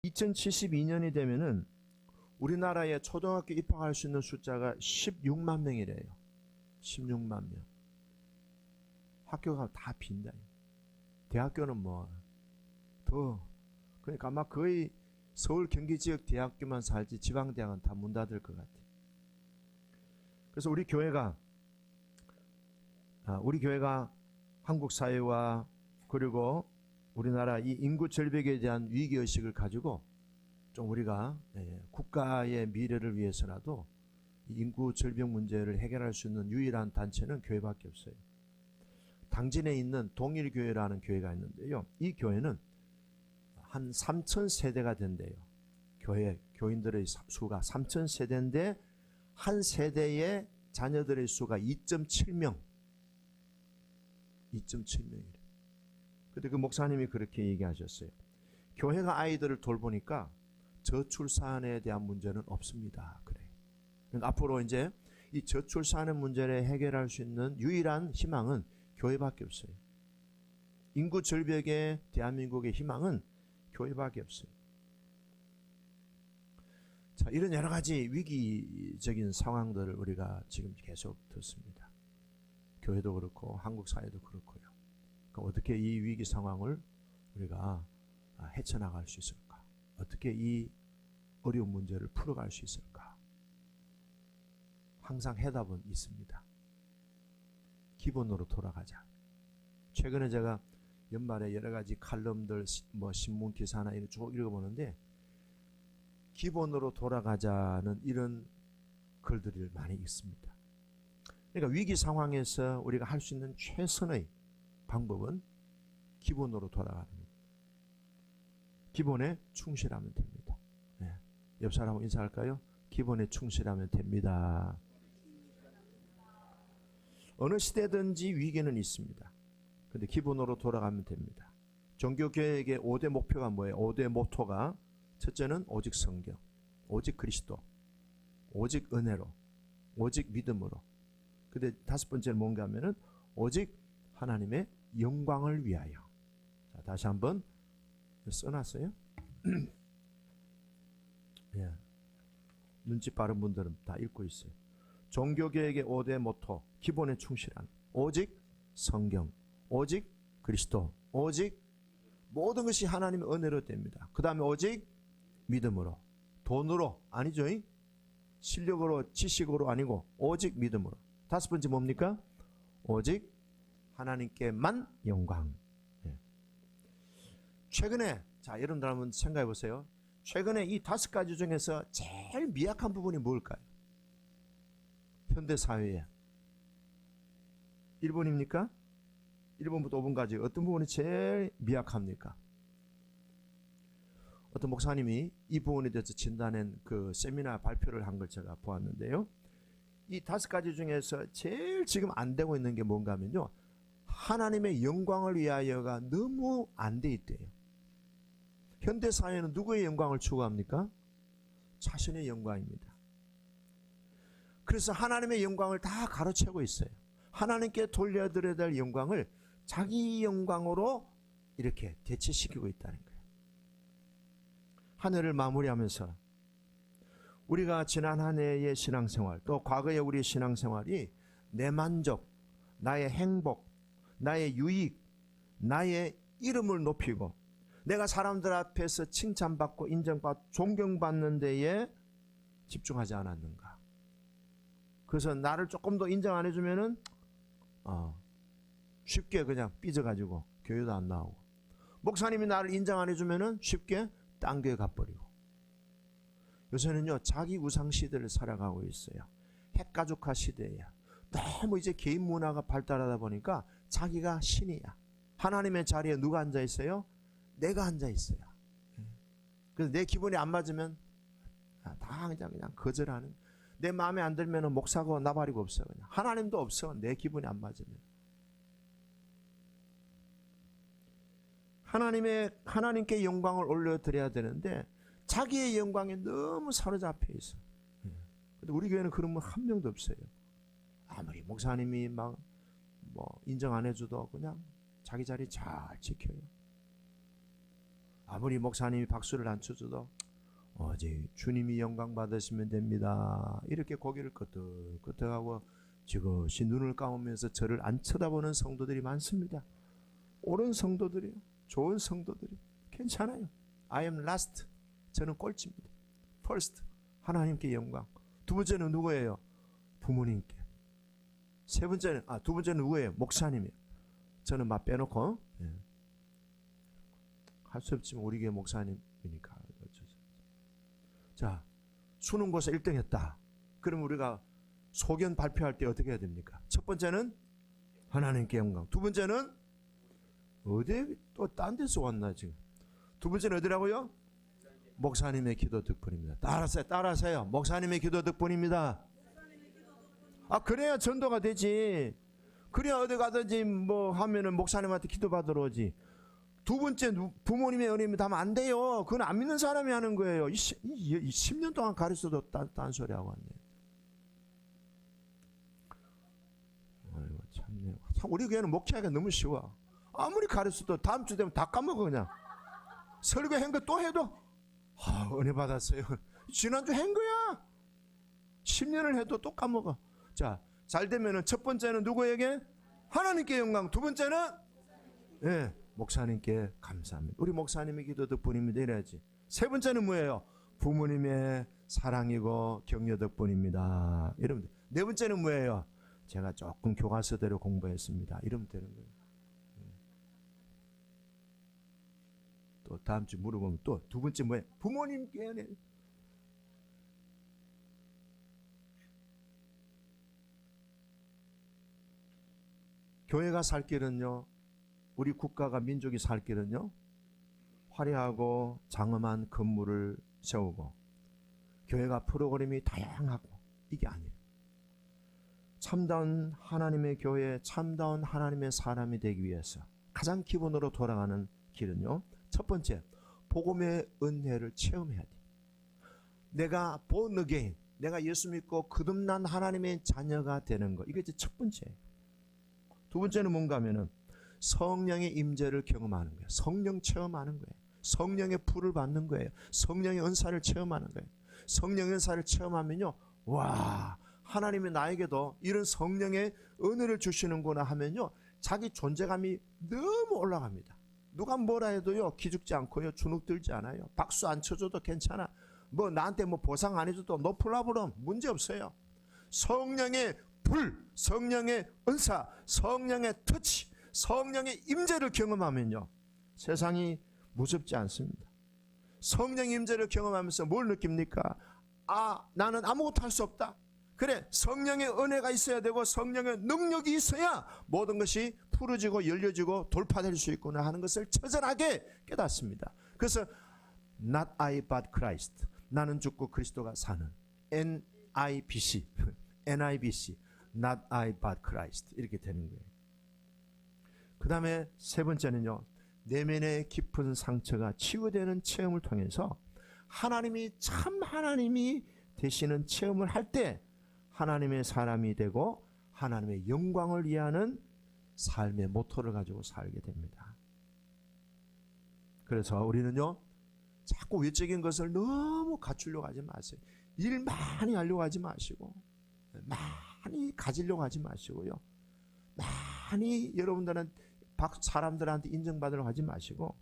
2072년이 되면은 우리나라에 초등학교 입학할 수 있는 숫자가 16만 명이래요. 16만 명. 학교가 다 빈다. 대학교는 뭐 더, 그러니까 아마 거의 서울 경기 지역 대학교만 살지 지방 대학은 다 문 닫을 것 같아. 그래서 우리 교회가 한국 사회와 그리고 우리나라 이 인구 절벽에 대한 위기 의식을 가지고 좀 우리가 국가의 미래를 위해서라도 이 인구 절벽 문제를 해결할 수 있는 유일한 단체는 교회밖에 없어요. 당진에 있는 동일교회라는 교회가 있는데요. 이 교회는 한 3,000세대가 된대요. 교인들의 수가 3,000세대인데 한 세대의 자녀들의 수가 2.7명. 2.7명이래. 근데 그 목사님이 그렇게 얘기하셨어요. 교회가 아이들을 돌보니까 저출산에 대한 문제는 없습니다. 그래. 그러니까 앞으로 이제 이 저출산의 문제를 해결할 수 있는 유일한 희망은 교회밖에 없어요. 인구 절벽에 대한민국의 희망은 교회밖에 없어요. 자, 이런 여러 가지 위기적인 상황들을 우리가 지금 계속 듣습니다. 교회도 그렇고 한국 사회도 그렇고요. 그러니까 어떻게 이 위기 상황을 우리가 헤쳐나갈 수 있을까? 어떻게 이 어려운 문제를 풀어갈 수 있을까? 항상 해답은 있습니다. 기본으로 돌아가자. 최근에 제가 연말에 여러 가지 칼럼들, 신문 기사나 이런 쭉 읽어보는데 기본으로 돌아가자는 이런 글들을 많이 읽습니다. 그러니까 위기 상황에서 우리가 할 수 있는 최선의 방법은 기본으로 돌아가는 겁니다. 기본에 충실하면 됩니다. 네. 옆 사람하고 인사할까요? 기본에 충실하면 됩니다. 어느 시대든지 위기는 있습니다. 근데 기본으로 돌아가면 됩니다. 종교개혁의 5대 목표가 뭐예요? 5대 모토가 첫째는 오직 성경, 오직 그리스도, 오직 은혜로, 오직 믿음으로. 근데 다섯 번째는 뭔가 하면은 오직 하나님의 영광을 위하여. 자, 다시 한번 써놨어요. 예. 눈치 빠른 분들은 다 읽고 있어요. 종교개혁의 5대 모토, 기본에 충실한 오직 성경, 오직 그리스도, 오직 모든 것이 하나님의 은혜로 됩니다. 그 다음에 오직 믿음으로, 돈으로 아니죠. 실력으로, 지식으로 아니고 오직 믿음으로. 다섯 번째 뭡니까? 오직 하나님께만 영광. 예. 최근에, 자, 여러분들 한번 생각해 보세요. 최근에 이 다섯 가지 중에서 제일 미약한 부분이 뭘까요? 현대 사회에. 1번입니까? 1번부터 5번까지 어떤 부분이 제일 미약합니까? 어떤 목사님이 이 부분에 대해서 진단한 그 세미나 발표를 한 걸 제가 보았는데요. 이 다섯 가지 중에서 제일 지금 안 되고 있는 게 뭔가 하면요. 하나님의 영광을 위하여가 너무 안 돼 있대요. 현대 사회는 누구의 영광을 추구합니까? 자신의 영광입니다. 그래서 하나님의 영광을 다 가로채고 있어요. 하나님께 돌려드려야 될 영광을 자기 영광으로 이렇게 대체시키고 있다는 거예요. 한 해를 마무리하면서 우리가 지난 한 해의 신앙생활, 또 과거의 우리의 신앙생활이 내 만족, 나의 행복, 나의 유익, 나의 이름을 높이고 내가 사람들 앞에서 칭찬받고 인정받고 존경받는 데에 집중하지 않았는가. 그래서 나를 조금 더 인정 안 해주면은 쉽게 그냥 삐져가지고 교회도 안 나오고, 목사님이 나를 인정 안 해주면은 쉽게 딴 교회 가버리고. 요새는요 자기 우상 시대를 살아가고 있어요. 핵가족화 시대야. 너무 이제 개인 문화가 발달하다 보니까 자기가 신이야. 하나님의 자리에 누가 앉아 있어요? 내가 앉아 있어요. 그래서 내 기분이 안 맞으면 다 그냥 거절하는. 내 마음에 안 들면 목사고 나발이고 없어. 그냥 하나님도 없어. 내 기분이 안 맞으면. 하나님께 영광을 올려드려야 되는데 자기의 영광에 너무 사로잡혀 있어. 근데 우리 교회는 그런 분 한 명도 없어요. 아무리 목사님이 막 인정 안 해줘도 그냥 자기 자리 잘 지켜요. 아무리 목사님이 박수를 안 쳐줘도 오직 주님이 영광 받으시면 됩니다. 이렇게 고개를 끄덕끄덕하고 지그시 눈을 감으면서 저를 안 쳐다보는 성도들이 많습니다. 옳은 성도들이요, 좋은 성도들이 괜찮아요. I am last. 저는 꼴찌입니다. First. 하나님께 영광. 두 번째는 누구예요? 부모님께. 세 번째는 두 번째는 누구예요? 목사님이에요. 저는 막 빼놓고 할 수 없지만 우리 교회 목사님이니까. 자, 수능고사 1등 했다. 그럼 우리가 소견 발표할 때 어떻게 해야 됩니까? 첫 번째는 하나님께 영광. 두 번째는 어디 또 딴 데서 왔나 지금. 두 번째는 어디라고요? 목사님의 기도 덕분입니다. 따라하세요. 목사님의 기도 덕분입니다. 그래야 전도가 되지. 그래야 어디 가든지 뭐 하면은 목사님한테 기도 받으러 오지. 두 번째 부모님의 은혜면 하면 안 돼요. 그건 안 믿는 사람이 하는 거예요. 10년 동안 가르쳐도 딴소리 하고 왔네. 아이고 참네. 참 우리 교회는 목회하기가 너무 쉬워. 아무리 가르쳐도 다음 주 되면 다 까먹어 그냥. 설교한 거 또 해도 은혜 받았어요. 지난주 한 거야. 10년을 해도 또 까먹어. 자, 잘 되면은 첫 번째는 누구에게? 하나님께 영광. 두 번째는 목사님께 감사합니다. 우리 목사님의 기도 덕분입니다. 이래야지. 세 번째는 뭐예요? 부모님의 사랑이고 격려 덕분입니다. 이러면 돼. 네 번째는 뭐예요? 제가 조금 교과서대로 공부했습니다. 이러면 되는 거예요. 또 다음 주 물어보면 또 두 번째 뭐예요? 부모님께. 교회가 살 길은요, 우리 국가가 민족이 살 길은요, 화려하고 장엄한 건물을 세우고 교회가 프로그램이 다양하고 이게 아니에요. 참다운 하나님의 교회, 참다운 하나님의 사람이 되기 위해서 가장 기본으로 돌아가는 길은요, 첫 번째, 복음의 은혜를 체험해야 돼. 내가 born again, 내가 예수 믿고 거듭난 하나님의 자녀가 되는 거, 이게 이제 첫 번째예요. 두 번째는 뭔가 하면은 성령의 임재를 경험하는 거예요. 성령 체험하는 거예요. 성령의 불을 받는 거예요. 성령의 은사를 체험하는 거예요. 성령의 은사를 체험하면요, 와, 하나님이 나에게도 이런 성령의 은혜를 주시는구나 하면요, 자기 존재감이 너무 올라갑니다. 누가 뭐라 해도요, 기죽지 않고요, 주눅들지 않아요. 박수 안 쳐줘도 괜찮아. 뭐 나한테 뭐 보상 안 해줘도 no problem, 문제 없어요. 성령의 불, 성령의 은사, 성령의 터치, 성령의 임재를 경험하면요, 세상이 무섭지 않습니다. 성령의 임재를 경험하면서 뭘 느낍니까? 나는 아무것도 할 수 없다. 그래, 성령의 은혜가 있어야 되고 성령의 능력이 있어야 모든 것이 풀어지고 열려지고 돌파될 수 있구나 하는 것을 처절하게 깨닫습니다. 그래서 Not I but Christ, 나는 죽고 그리스도가 사는, NIBC, NIBC, Not I but Christ, 이렇게 되는 거예요. 그 다음에 세 번째는요, 내면의 깊은 상처가 치유되는 체험을 통해서 하나님이 참 하나님이 되시는 체험을 할 때 하나님의 사람이 되고 하나님의 영광을 위하는 삶의 모토를 가지고 살게 됩니다. 그래서 우리는요, 자꾸 외적인 것을 너무 갖추려고 하지 마세요. 일 많이 하려고 하지 마시고, 많이 가지려고 하지 마시고요, 많이 여러분들은 사람들한테 인정받으려고 하지 마시고,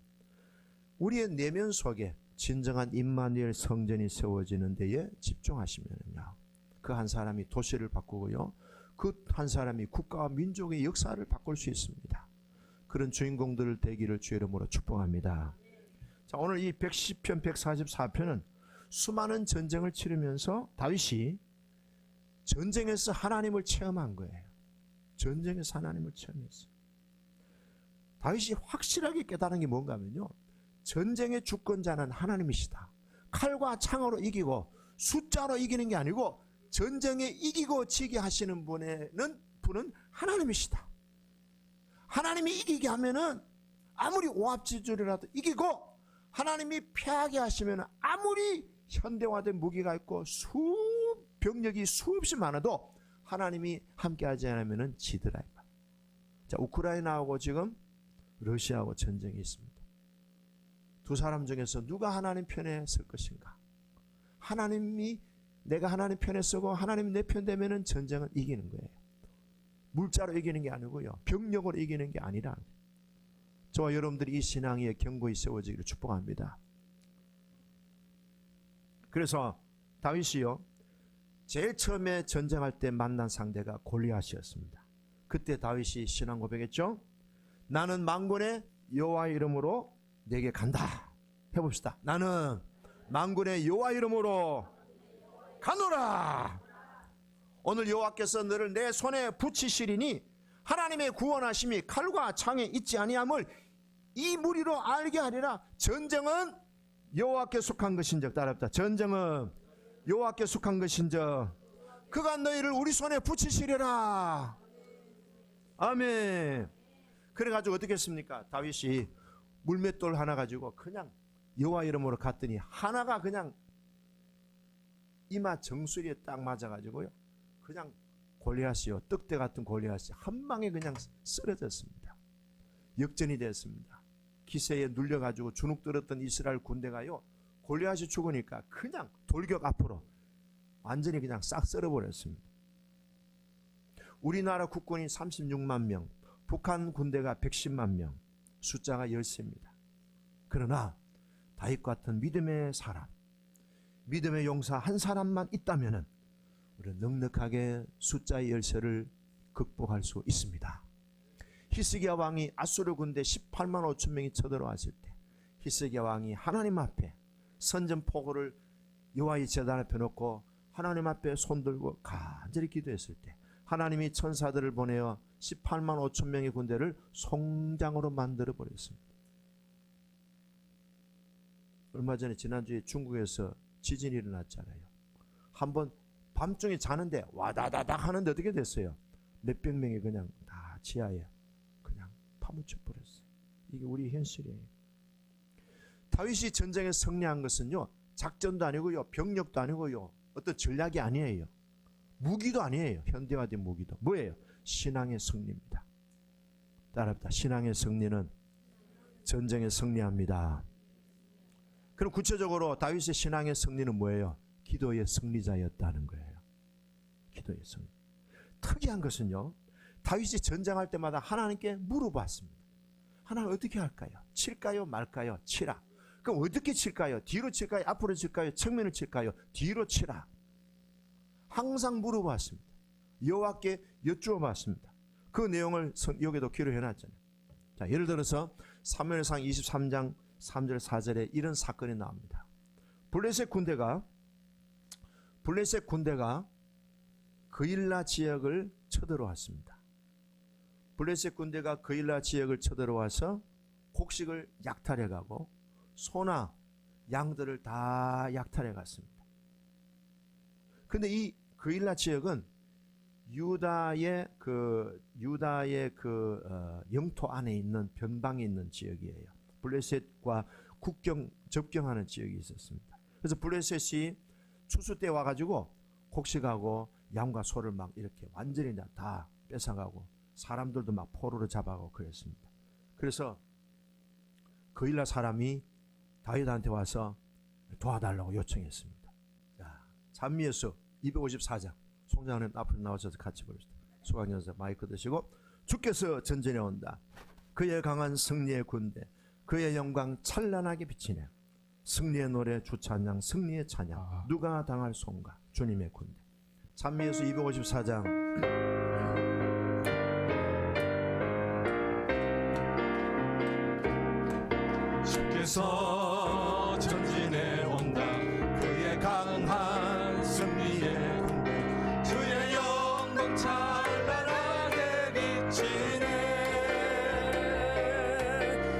우리의 내면 속에 진정한 임마누엘 성전이 세워지는 데에 집중하시면요, 그 한 사람이 도시를 바꾸고요, 그 한 사람이 국가와 민족의 역사를 바꿀 수 있습니다. 그런 주인공들 되기를 주의 이름으로 축복합니다. 자, 오늘 이 110편 144편은 수많은 전쟁을 치르면서 다윗이 전쟁에서 하나님을 체험한 거예요. 전쟁에서 하나님을 체험했어요. 다윗이 확실하게 깨달은 게 뭔가 하면요, 전쟁의 주권자는 하나님이시다. 칼과 창으로 이기고 숫자로 이기는 게 아니고 전쟁에 이기고 지게 하시는 분은 하나님이시다. 하나님이 이기게 하면은 아무리 오합지졸이라도 이기고, 하나님이 패하게 하시면 아무리 현대화된 무기가 있고 병력이 수없이 많아도 하나님이 함께하지 않으면 지더라. 자, 우크라이나하고 지금 러시아하고 전쟁이 있습니다. 두 사람 중에서 누가 하나님 편에 설 것인가? 내가 하나님 편에 서고 하나님 내 편 되면은 전쟁은 이기는 거예요. 물자로 이기는 게 아니고요, 병력으로 이기는 게 아니라, 저와 여러분들이 이 신앙 위에 견고히 세워지기를 축복합니다. 그래서 다윗이요, 제일 처음에 전쟁할 때 만난 상대가 골리앗이었습니다. 그때 다윗이 신앙 고백했죠. 나는 만군의 여호와의 이름으로 내게 간다. 해봅시다. 나는 만군의 여호와 이름으로 가노라. 오늘 여호와께서 너를 내 손에 붙이시리니 하나님의 구원하심이 칼과 창에 있지 아니함을 이 무리로 알게 하리라. 전쟁은 여호와께 속한 것인즉, 따라합니다. 전쟁은 여호와께 속한 것인즉 그가 너희를 우리 손에 붙이시리라. 아멘. 그래가지고 어떻게 했습니까? 다윗이 물맷돌 하나 가지고 그냥 여호와 이름으로 갔더니 하나가 그냥 이마 정수리에 딱 맞아가지고요, 그냥 골리앗이요, 떡대 같은 골리앗이 한 방에 그냥 쓰러졌습니다. 역전이 됐습니다. 기세에 눌려가지고 주눅 들었던 이스라엘 군대가요, 골리앗이 죽으니까 그냥 돌격 앞으로 완전히 그냥 싹 썰어버렸습니다. 우리나라 국군이 36만 명, 북한 군대가 110만 명, 숫자가 13입니다. 그러나 다윗 같은 믿음의 사람, 믿음의 용사 한 사람만 있다면 우리는 넉넉하게 숫자의 열세를 극복할 수 있습니다. 히스기야 왕이 아수르 군대 18만 5천 명이 쳐들어왔을 때 히스기야 왕이 하나님 앞에 선전포고를 여호와의 제단 앞에 놓고 하나님 앞에 손들고 간절히 기도했을 때 하나님이 천사들을 보내어 18만 5천 명의 군대를 송장으로 만들어 버렸습니다. 얼마 전에 지난주에 중국에서 지진이 일어났잖아요. 한번 밤중에 자는데 와다다닥 하는데 어떻게 됐어요? 몇백 명이 그냥 다 지하에 그냥 파묻혀 버렸어요. 이게 우리 현실이에요. 다윗이 전쟁에 승리한 것은요, 작전도 아니고요, 병력도 아니고요, 어떤 전략이 아니에요, 무기도 아니에요. 현대화된 무기도 뭐예요? 신앙의 승리입니다. 따라합니다. 신앙의 승리는 전쟁에 승리합니다. 그럼 구체적으로 다윗의 신앙의 승리는 뭐예요? 기도의 승리자였다는 거예요. 기도의 승리. 특이한 것은요, 다윗이 전쟁할 때마다 하나님께 물어봤습니다. 하나님 어떻게 할까요? 칠까요? 말까요? 치라. 그럼 어떻게 칠까요? 뒤로 칠까요? 앞으로 칠까요? 측면을 칠까요? 뒤로 치라. 항상 물어봤습니다. 여호와께 여쭈어봤습니다. 그 내용을 여기도 기록해놨잖아요. 자, 예를 들어서 사무엘상 23장 3절 4절에 이런 사건이 나옵니다. 블레셋 군대가 그일라 지역을 쳐들어왔습니다. 블레셋 군대가 그일라 지역을 쳐들어와서 곡식을 약탈해가고 소나 양들을 다 약탈해갔습니다. 근데 이 그일라 지역은 유다의 영토 안에 있는 변방에 있는 지역이에요. 블레셋과 접경하는 지역이 있었습니다. 그래서 블레셋이 추수 때 와가지고 곡식하고 양과 소를 막 이렇게 완전히 다 뺏어가고 사람들도 막 포로로 잡아가고 그랬습니다. 그래서 그일라 사람이 다윗한테 와서 도와달라고 요청했습니다. 자, 찬미예수 254장, 송장님 앞으로 나오셔서 같이 부릅시다. 수강연사 마이크 드시고. 주께서 전진해 온다. 그의 강한 승리의 군대, 그의 영광 찬란하게 비치네. 승리의 노래 주찬양, 승리의 찬양, 누가 당할 손가. 주님의 군대. 찬미예수 254장. 주께서 전진해 온다. 그의 강한 승리의 군대, 주의 영광 찬란하게 비치네.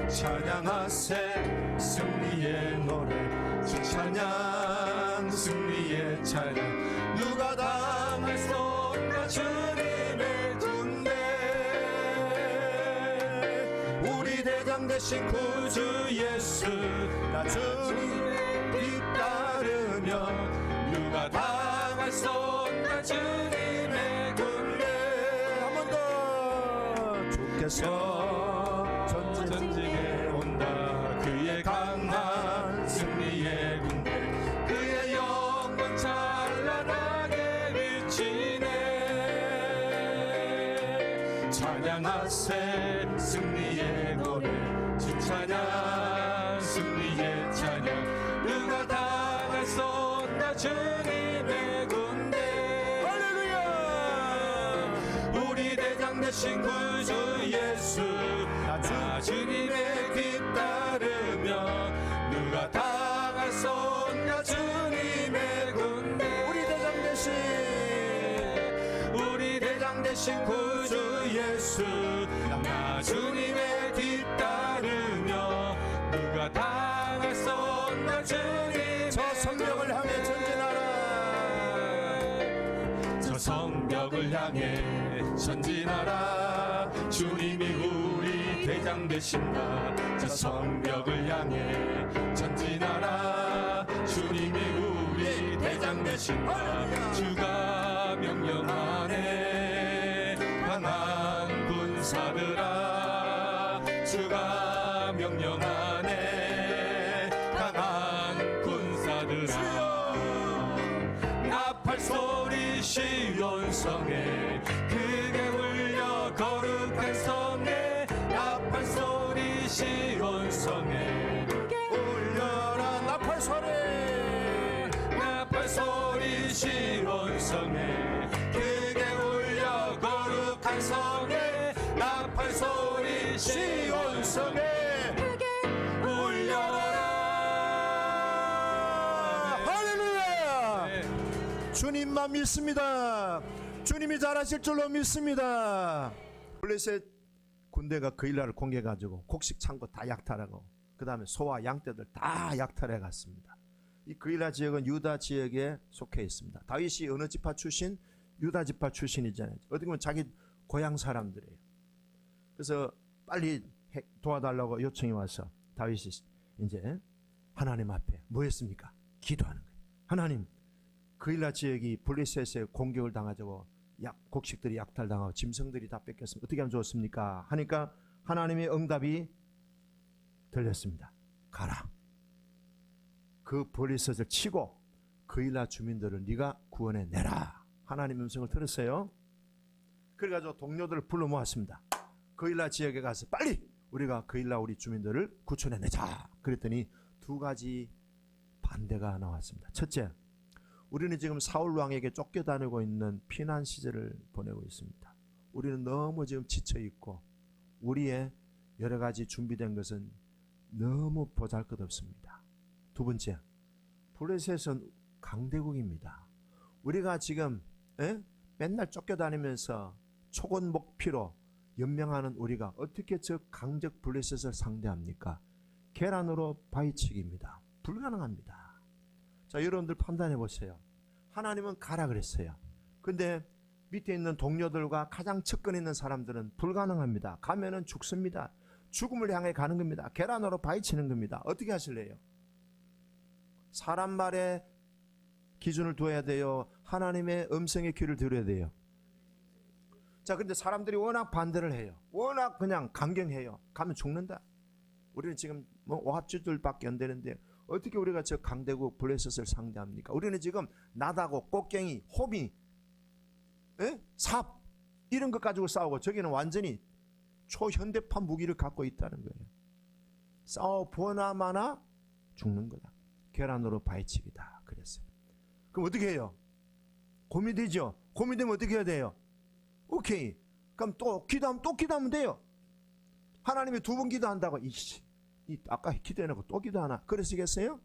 찬양하세 승리의 노래, 주찬양 승리의 찬양, 누가 당할 손가. 주님의 군대, 우리 대장 되신 구주 예수, 나 주님의 뒤따르며 누가 당할 손가. 주님의 군대. 한 번 더. 주께서 전진해 온다. 그의 강한 찬양하세 승리의 노래 주 찬양 승리의 찬양 누가 당했었나 주님의 군대 할렐루야 우리 대장 되신 구주 예수 나 주님의 뒤따르며 누가 당했었나 주님의 군대 우리 대장 되신 구주 예수 나 주님의 뒤따르며 누가 당했었나 주님 저 성벽을 향해 전진하라 저 성벽을 향해 전진하라 주님이 우리 대장 되신다 저 성벽을 향해 전진하라 주님이 우리 대장 되신다 주가 명령하네 강한 군사들아 주가 명령하네 강한 군사들아 나팔 소리 시온성에 크게 울려 거룩한 성에 나팔 소리 시온성에 울려라 나팔 소리 시온성에 크게 울려 거룩한 성에 나팔 소리 시온성에 울려라 할렐루야 네. 주님만 믿습니다. 주님이 잘하실 줄로 믿습니다. 블레셋 군대가 그 일날을 공개해가지고 곡식 창고 다 약탈하고 그 다음에 소와 양떼들 다 약탈해 갔습니다. 이 그일라 지역은 유다 지역에 속해 있습니다. 다윗이 어느 지파 출신? 유다 지파 출신이잖아요. 어떻게 보면 자기 고향 사람들이에요. 그래서 빨리 도와달라고 요청이 와서 다윗이 이제 하나님 앞에 뭐 했습니까? 기도하는 거예요. 하나님, 그일라 지역이 블레셋에 공격을 당하자고 곡식들이 약탈당하고 짐승들이 다 뺏겼습니다. 어떻게 하면 좋습니까? 하니까 하나님의 응답이 들렸습니다. 가라. 그 블레셋을 치고 그일라 주민들을 네가 구원해 내라. 하나님의 음성을 들었어요. 그래가지고 동료들을 불러 모았습니다. 그일라 지역에 가서 빨리 우리가 그일라 우리 주민들을 구출해 내자. 그랬더니 두 가지 반대가 나왔습니다. 첫째, 우리는 지금 사울 왕에게 쫓겨다니고 있는 피난 시절을 보내고 있습니다. 우리는 너무 지금 지쳐 있고 우리의 여러 가지 준비된 것은 너무 보잘것없습니다. 두 번째, 블레셋은 강대국입니다. 우리가 지금 맨날 쫓겨다니면서 초곤목피로 연명하는 우리가 어떻게 저 강적 블레셋을 상대합니까? 계란으로 바위치기입니다. 불가능합니다. 자, 여러분들 판단해 보세요. 하나님은 가라 그랬어요. 근데 밑에 있는 동료들과 가장 측근에 있는 사람들은 불가능합니다. 가면은 죽습니다. 죽음을 향해 가는 겁니다. 계란으로 바위치는 겁니다. 어떻게 하실래요? 사람 말에 기준을 둬야 돼요? 하나님의 음성의 귀를 들어야 돼요? 자, 근데 사람들이 워낙 반대를 해요. 워낙 그냥 강경해요. 가면 죽는다. 우리는 지금 뭐 오합지졸밖에 안 되는데 어떻게 우리가 저 강대국 블레셋을 상대합니까? 우리는 지금 나다고 꽃갱이, 호미, 삽 이런 것 가지고 싸우고 저기는 완전히 초현대판 무기를 갖고 있다는 거예요. 싸워 보나마나 죽는 거다. 계란으로 바위치기다 그랬어요. 그럼 어떻게 해요? 고민되죠? 고민되면 어떻게 해야 돼요? 오케이. 그럼 또 기도하면 돼요. 하나님이 두 번 기도한다고 아까 기도해놓고 또 기도하나 그러시겠어요?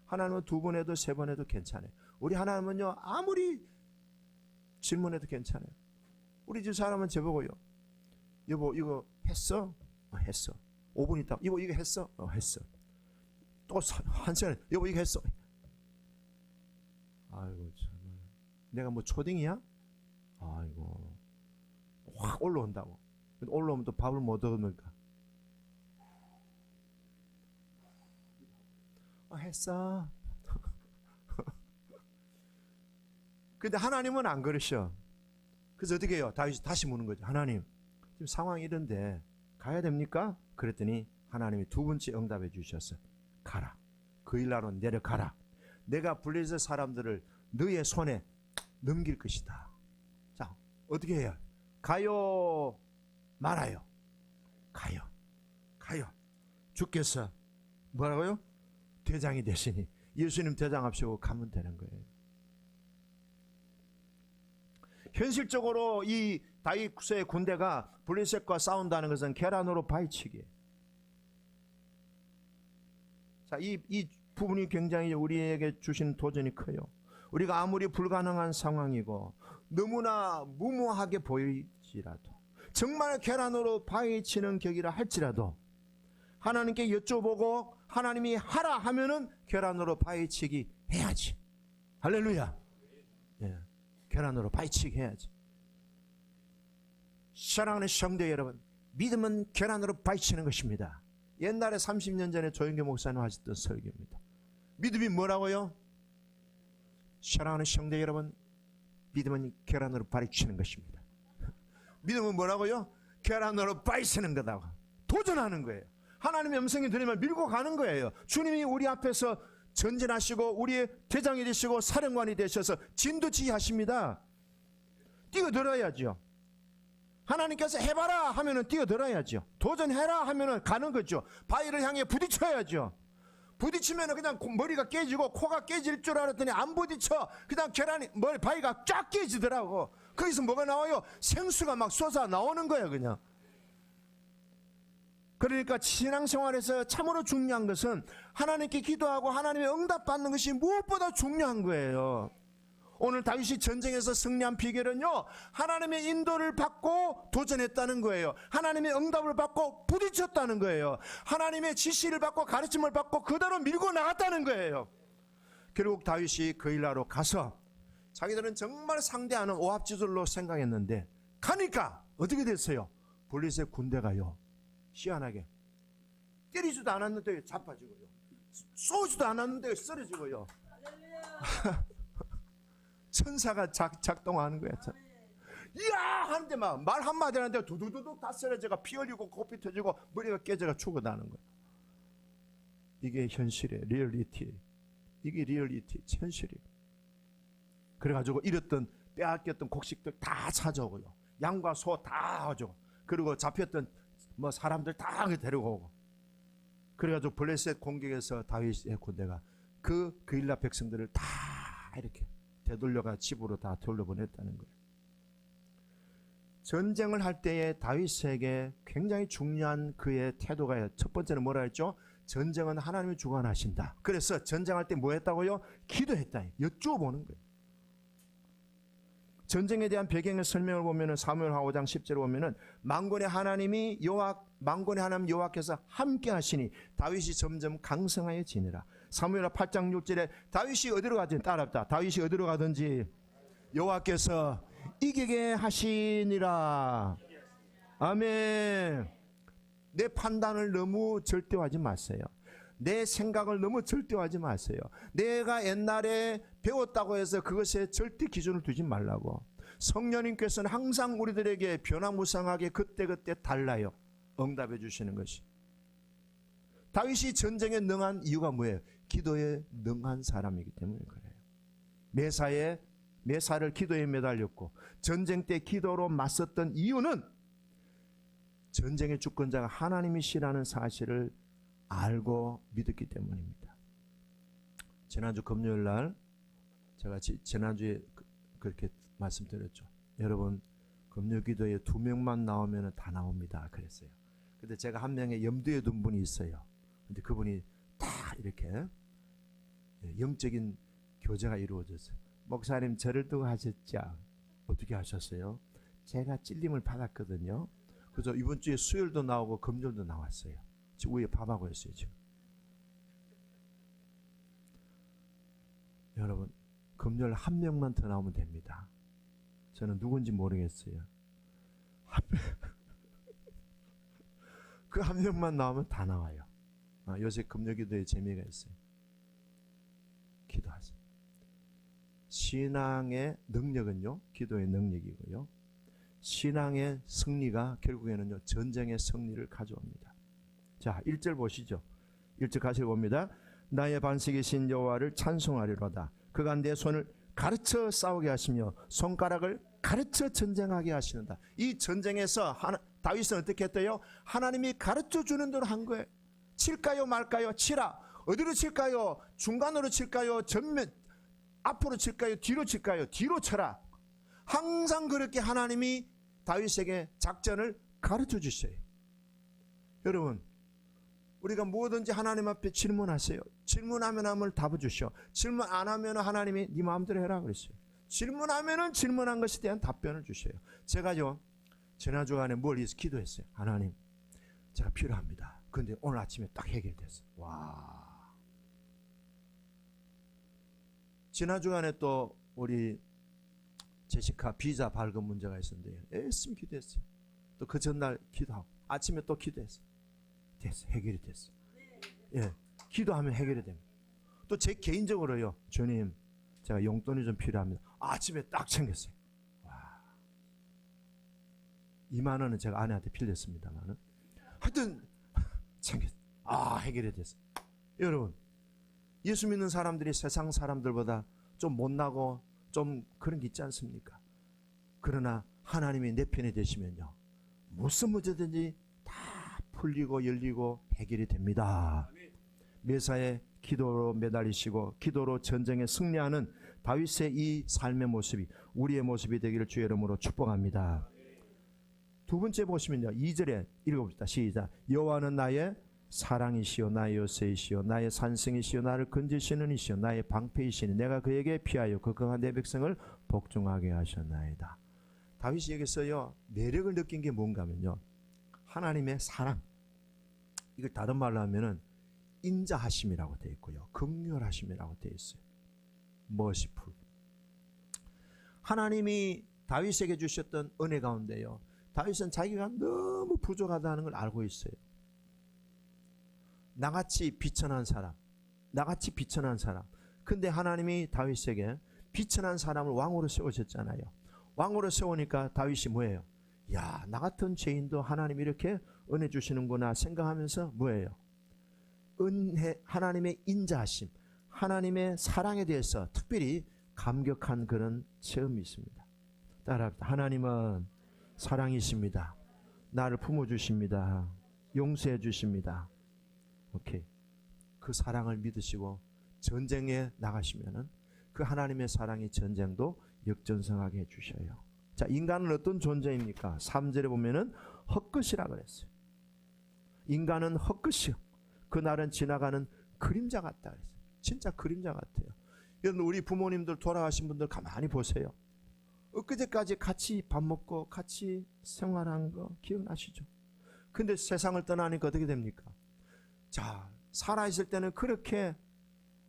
하나님은 두 번 해도 세 번 해도 괜찮아요. 우리 하나님은요 아무리 질문해도 괜찮아요. 우리 집 사람은 저보고요, 여보 이거 했어? 했어. 5분 있다 여보 이거 했어? 했어. 또 한 시간 여보 이거 했어? 아이고 정말 내가 뭐 초딩이야? 아이고 확 올라온다고. 올라오면 또 밥을 못 얻으니까 했어. 근데 하나님은 안 그러셔. 그래서 어떻게 해요? 다윗이 다시 묻는 거죠. 하나님 지금 상황이 이런데 가야 됩니까? 그랬더니 하나님이 두 번째 응답해 주셨어요. 가라. 그 일나로 내려가라. 내가 블레셋 사람들을 너의 손에 넘길 것이다. 자, 어떻게 해요? 가요. 말아요. 가요. 주께서 뭐라고요? 대장이 되시니 예수님 대장 앞세우고 가면 되는 거예요. 현실적으로 이 다윗의 군대가 블레셋과 싸운다는 것은 계란으로 바위치기. 자, 이 부분이 굉장히 우리에게 주신 도전이 커요. 우리가 아무리 불가능한 상황이고 너무나 무모하게 보일지라도, 정말 계란으로 바위치는 격이라 할지라도 하나님께 여쭤보고 하나님이 하라 하면은 계란으로 바위치기 해야지. 할렐루야. 예, 계란으로 바위치기 해야지. 사랑하는 성도 여러분, 믿음은 계란으로 바위치는 것입니다. 옛날에 30년 전에 조영교 목사님 하셨던 설교입니다. 믿음이 뭐라고요? 사랑하는 성도 여러분, 믿음은 계란으로 바위치는 것입니다. 믿음은 뭐라고요? 계란으로 바위치는 거다고. 도전하는 거예요. 하나님의 음성이 들리면 밀고 가는 거예요. 주님이 우리 앞에서 전진하시고 우리의 대장이 되시고 사령관이 되셔서 진두지휘하십니다. 뛰어들어야죠. 하나님께서 해봐라 하면은 뛰어들어야죠. 도전해라 하면은 가는 거죠. 바위를 향해 부딪혀야죠. 부딪히면은 그냥 머리가 깨지고 코가 깨질 줄 알았더니 안 부딪혀. 그냥 바위가 쫙 깨지더라고. 거기서 뭐가 나와요? 생수가 막 쏟아 나오는 거예요, 그냥. 그러니까 신앙생활에서 참으로 중요한 것은 하나님께 기도하고 하나님의 응답받는 것이 무엇보다 중요한 거예요. 오늘 다윗이 전쟁에서 승리한 비결은요, 하나님의 인도를 받고 도전했다는 거예요. 하나님의 응답을 받고 부딪혔다는 거예요. 하나님의 지시를 받고 가르침을 받고 그대로 밀고 나갔다는 거예요. 결국 다윗이 그일라로 가서 자기들은 정말 상대하는 오합지졸로 생각했는데 가니까 어떻게 됐어요? 블레셋 군대가요, 희한하게 때리지도 않았는데 자빠지고요, 쏘지도 않았는데 쓰러지고요. 천사가 작동하는 거야. 이야 하는데 막 말 한마디 하는데 두두두둑 다 쓰러져가 피 흘리고 코피 터지고 머리가 깨져가 죽어나는 거야. 이게 현실이에요. 리얼리티. 이게 리얼리티, 현실이에요. 그래가지고 잃었던 빼앗겼던 곡식들 다 찾아오고요, 양과 소 다 가지고, 그리고 잡혔던 뭐 사람들 다 데리고 오고, 그래가지고 블레셋 공격에서 다윗의 군대가 그일라 백성들을 다 이렇게 되돌려가 집으로 다 돌려보냈다는 거예요. 전쟁을 할 때에 다윗에게 굉장히 중요한 그의 태도가, 첫 번째는 뭐라 했죠? 전쟁은 하나님이 주관하신다. 그래서 전쟁할 때 뭐 했다고요? 기도했다. 여쭈어보는 거예요. 전쟁에 대한 배경의 설명을 보면은 사무엘하 5장 10절에 보면은 만군의 하나님 여호와께서 함께 하시니 다윗이 점점 강성하여지니라. 사무엘하 8장 6절에 다윗이 어디로 가든지, 따라합다. 다윗이 어디로 가든지 여호와께서 이기게 하시니라. 아멘. 내 판단을 너무 절대화하지 마세요. 내 생각을 너무 절대화하지 마세요. 내가 옛날에 배웠다고 해서 그것에 절대 기준을 두지 말라고. 성령님께서는 항상 우리들에게 변화무쌍하게 그때그때 달라요. 응답해 주시는 것이. 다윗이 전쟁에 능한 이유가 뭐예요? 기도에 능한 사람이기 때문에 그래요. 매사를 기도에 매달렸고 전쟁 때 기도로 맞섰던 이유는 전쟁의 주권자가 하나님이시라는 사실을 알고 믿었기 때문입니다. 지난주 금요일 날 제가 지난주에 그렇게 말씀드렸죠. 여러분, 금요 기도에 2명만 나오면 다 나옵니다 그랬어요. 근데 제가 한 명의 염두에 둔 분이 있어요. 근데 그분이 다 이렇게 영적인 교제가 이루어졌어요. 목사님, 저를 두고 하셨죠? 어떻게 하셨어요? 제가 찔림을 받았거든요. 그래서 이번 주에 수요일도 나오고 금요일도 나왔어요. 지금 위에 밥하고 있어요 지금. 여러분, 금요일 한 명만 더 나오면 됩니다. 저는 누군지 모르겠어요. 그 한 명만 나오면 다 나와요. 요새 금요기도에 재미가 있어요. 기도하세요. 신앙의 능력은요, 기도의 능력이고요, 신앙의 승리가 결국에는요, 전쟁의 승리를 가져옵니다. 자, 1절 보시죠. 1절 같이 봅니다. 나의 반석이신 여호와를 찬송하리로다. 그가 내 손을 가르쳐 싸우게 하시며 손가락을 가르쳐 전쟁하게 하시는다. 이 전쟁에서 다윗은 어떻게 했대요? 하나님이 가르쳐 주는 대로 한 거예요. 칠까요 말까요? 치라. 어디로 칠까요? 중간으로 칠까요? 전면 앞으로 칠까요? 뒤로 칠까요? 뒤로 쳐라. 항상 그렇게 하나님이 다윗에게 작전을 가르쳐 주셔요. 여러분, 우리가 뭐든지 하나님 앞에 질문하세요. 질문하면 하면 답을 주셔. 질문 안 하면 하나님이 네 마음대로 해라 그랬어요. 질문하면은 질문한 것에 대한 답변을 주셔요. 제가요, 지난 주간에 멀리서 기도했어요. 하나님, 제가 필요합니다. 근데 오늘 아침에 딱 해결됐어요. 와. 지난 주간에 또 우리 제시카 비자 발급 문제가 있었는데요. 열심히 기도했어요. 또 그 전날 기도하고 아침에 또 기도했어요. 됐어, 해결이 됐어. 예, 기도하면 해결이 됩니다. 또 제 개인적으로요, 주님, 제가 용돈이 좀 필요합니다. 아침에 딱 챙겼어요. 와, 2만 원은 제가 아내한테 빌렸습니다만은 하여튼 챙겼. 해결이 됐어. 여러분, 예수 믿는 사람들이 세상 사람들보다 좀 못나고 좀 그런 게 있지 않습니까? 그러나 하나님이 내 편이 되시면요, 무슨 문제든지 다 풀리고 열리고 해결이 됩니다. 매사에 기도로 매달리시고 기도로 전쟁에 승리하는 다윗의 이 삶의 모습이 우리의 모습이 되기를 주의 이름으로 축복합니다. 두 번째 보시면요, 2절에 읽어봅시다. 시작. 여호와는 나의 사랑이시요 나의 요새이시요 나의 산성이시요 나를 건지시는 이시요 나의 방패이시니 내가 그에게 피하여 극강한 내 백성을 복종하게 하셨나이다. 다윗이 여기서요, 매력을 느낀 게 뭔가 하면요, 하나님의 사랑, 이걸 다른 말로 하면은 인자하심이라고 되어 있고요, 긍휼하심이라고 되어 있어요. merciful. 하나님이 다윗에게 주셨던 은혜 가운데요, 다윗은 자기가 너무 부족하다는 걸 알고 있어요. 나같이 비천한 사람, 나같이 비천한 사람. 근데 하나님이 다윗에게 비천한 사람을 왕으로 세우셨잖아요. 왕으로 세우니까 다윗이 뭐예요? 야, 나 같은 죄인도 하나님이 이렇게 은혜 주시는구나 생각하면서 뭐예요? 은혜, 하나님의 인자하심, 하나님의 사랑에 대해서 특별히 감격한 그런 체험이 있습니다. 따라합시다. 하나님은 사랑이십니다. 나를 품어주십니다. 용서해 주십니다. 오케이. 그 사랑을 믿으시고 전쟁에 나가시면은 그 하나님의 사랑이 전쟁도 역전승하게 해주셔요. 자, 인간은 어떤 존재입니까? 3절에 보면은 헛것이라 그랬어요. 인간은 헛것이요, 그날은 지나가는 그림자 같다 그랬어요. 진짜 그림자 같아요. 여러분, 우리 부모님들 돌아가신 분들 가만히 보세요. 엊그제까지 같이 밥 먹고 같이 생활한 거 기억나시죠? 근데 세상을 떠나니까 어떻게 됩니까? 자, 살아있을 때는 그렇게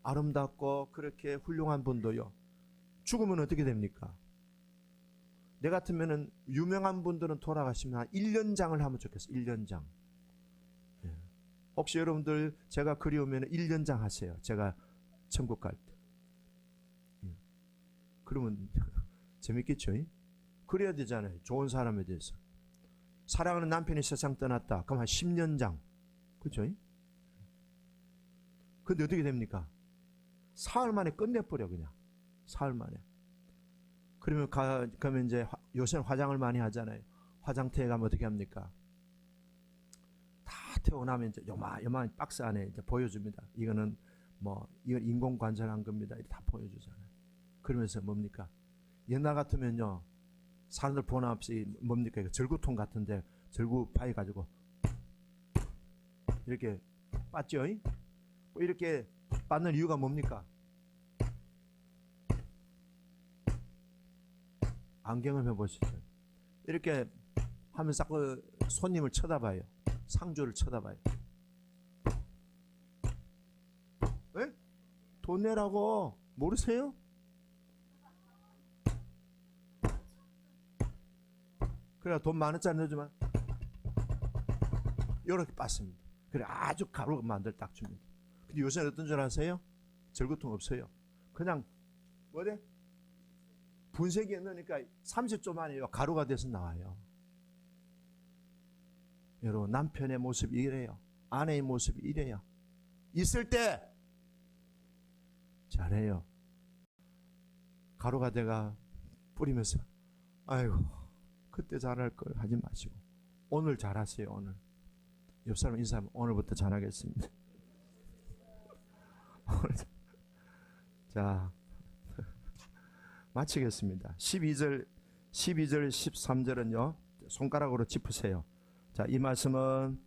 아름답고 그렇게 훌륭한 분도요, 죽으면 어떻게 됩니까? 내 같으면은 유명한 분들은 돌아가시면 한 1년장을 하면 좋겠어요. 1년장. 예. 혹시 여러분들 제가 그리우면 1년장 하세요. 제가 천국 갈 때. 예. 그러면 재밌겠죠? 그래야 되잖아요. 좋은 사람에 대해서. 사랑하는 남편이 세상 떠났다. 그럼 한 10년장. 그렇죠? 근데 어떻게 됩니까? 사흘 만에 끝내버려, 그냥. 사흘 만에. 그러면 이제 요새는 화장을 많이 하잖아요. 화장터에 가면 어떻게 합니까? 다 태어나면 이제 요만 박스 안에 이제 보여줍니다. 이거는 이건 인공 관절한 겁니다. 이렇게 다 보여주잖아요. 그러면서 뭡니까? 옛날 같으면요, 사람들 보나 없이 뭡니까? 절구통 같은데 절구 파이 가지고 이렇게 빻죠? 이렇게 빻는 이유가 뭡니까? 안경을 해보시죠. 이렇게 하면서 그 손님을 쳐다봐요. 상주를 쳐다봐요. 왜? 돈 내라고. 모르세요? 그래, 돈 만원짜리 넣어주면 이렇게 빻습니다. 그래, 아주 가루 만들 딱 줍니다. 근데 요새는 어떤 줄 아세요? 절구통 없어요. 그냥 뭐래? 분쇄기에 넣으니까 30초 만에 가루가 돼서 나와요. 여러분, 남편의 모습이 이래요. 아내의 모습이 이래요. 있을 때 잘해요. 가루가 돼가 뿌리면서 아이고 그때 잘할 걸 하지 마시고 오늘 잘하세요. 오늘 옆 사람 인사하면 오늘부터 잘하겠습니다. 자 마치겠습니다. 12절 13절은요 손가락으로 짚으세요. 자, 이 말씀은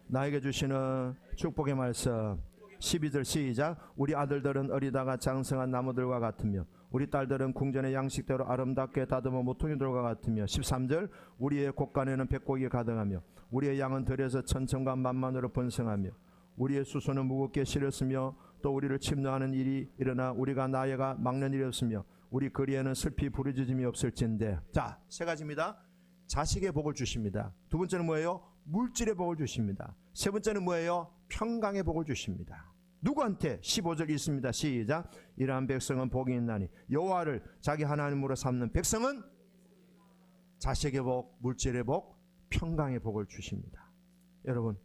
나에게 주시는 축복의 말씀. 12절 시작. 우리 아들들은 어리다가 장성한 나무들과 같으며 우리 딸들은 궁전의 양식대로 아름답게 다듬어 모퉁이들과 같으며 13절 우리의 곳간에는 백곡이 가득하며 우리의 양은 들에서 천천과 만만으로 번성하며 우리의 수소는 무겁게 실렸으며 또 우리를 침노하는 일이 일어나 우리가 나아가 막는 일이 없으며 우리 거리에는 슬피 부르짖음이 없을진데. 자, 세 가지입니다. 자식의 복을 주십니다. 두 번째는 뭐예요? 물질의 복을 주십니다. 세 번째는 뭐예요? 평강의 복을 주십니다. 누구한테? 15절 있습니다. 시작. 이러한 백성은 복이 있나니 여호와를 자기 하나님으로 삼는 백성은 자식의 복, 물질의 복, 평강의 복을 주십니다. 여러분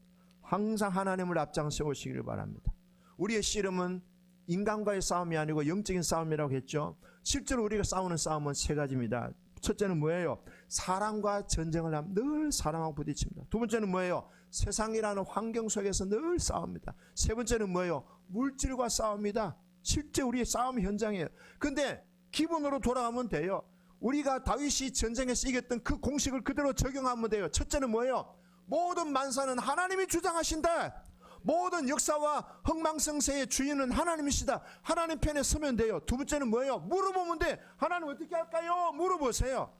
항상 하나님을 앞장 세우시기를 바랍니다. 우리의 씨름은 인간과의 싸움이 아니고 영적인 싸움이라고 했죠. 실제로 우리가 싸우는 싸움은 세 가지입니다. 첫째는 뭐예요? 사람과 전쟁을 하면 늘 사람하고 부딪힙니다. 두 번째는 뭐예요? 세상이라는 환경 속에서 늘 싸웁니다. 세 번째는 뭐예요? 물질과 싸웁니다. 실제 우리의 싸움 현장이에요. 근데 기본으로 돌아가면 돼요. 우리가 다윗이 전쟁에서 이겼던 그 공식을 그대로 적용하면 돼요. 첫째는 뭐예요? 모든 만사는 하나님이 주장하신다. 모든 역사와 흥망성쇠의 주인은 하나님이시다. 하나님 편에 서면 돼요. 두 번째는 뭐예요? 물어보면 돼. 하나님 어떻게 할까요? 물어보세요.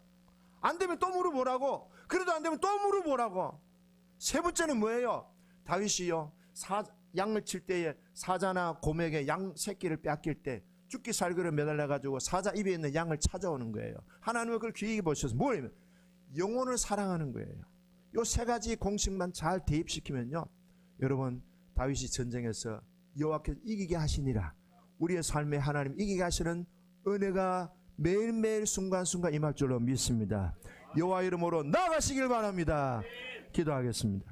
안 되면 또 물어보라고. 그래도 안 되면 또 물어보라고. 세 번째는 뭐예요? 다윗이요 양을 칠 때에 사자나 곰에게 양 새끼를 뺏길 때 죽기 살기로 매달려가지고 사자 입에 있는 양을 찾아오는 거예요. 하나님은 그걸 귀하게 보셔서 뭐냐면 영혼을 사랑하는 거예요. 요 세 가지 공식만 잘 대입시키면요 여러분 다윗이 전쟁에서 여호와께서 이기게 하시니라. 우리의 삶에 하나님 이기게 하시는 은혜가 매일매일 순간순간 임할 줄로 믿습니다. 여호와 이름으로 나아가시길 바랍니다. 기도하겠습니다.